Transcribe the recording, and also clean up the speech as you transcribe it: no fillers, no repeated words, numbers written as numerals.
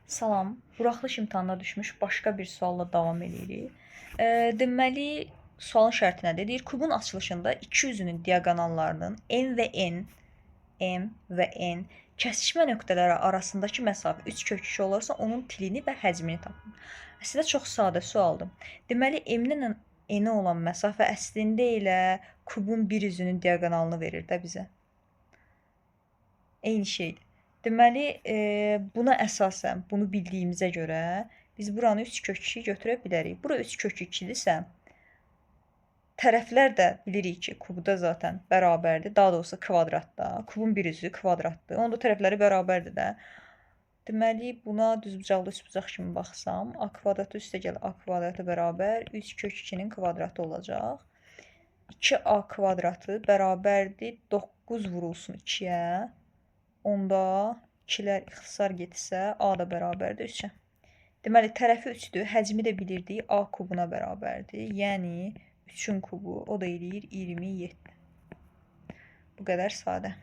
Salam, buraxılış imtahanına düşmüş başqa bir sualla davam edirik. Deməli, sualın şərti nədir? Deyir, kubun açılışında iki üzünün diaqonallarının M və N kəsişmə nöqtələri arasındakı məsafə 3 kök 2 olarsa, onun tilini və həcmini tapın. Əslində çox sadə sualdır. Deməli, M-lə N-ə olan məsafə əslində elə kubun bir üzünün diaqonalını verir də bizə. Eyni şeydir. Deməli, buna əsasən, bunu bildiyimizə görə biz buranı 3 kök 2 götürə bilərik. Bura 3 kök 2-dirsə, tərəflər də bilirik ki, kubda zaten bərabərdir. Daha doğrusu kvadratda. Kubun bir üzü kvadratdır. Onda tərəfləri bərabərdir də. Deməli, buna düzbucaqlı üçbucaq kimi baxsam, a kvadratı üstəgəl a kvadratı bərabər 3 kök 2-nin kvadratı olacaq. 2a kvadratı bərabərdir 9 vurulsun 2-yə. Onda 2-lər ixtisar getsə, a da bərabərdir 3-ə. Deməli, tərəfi 3-dür, həcmi də bilirdik, a kubuna bərabərdir. Yəni, 3-ün kubu, o da eləyir 27. Bu qədər sadə.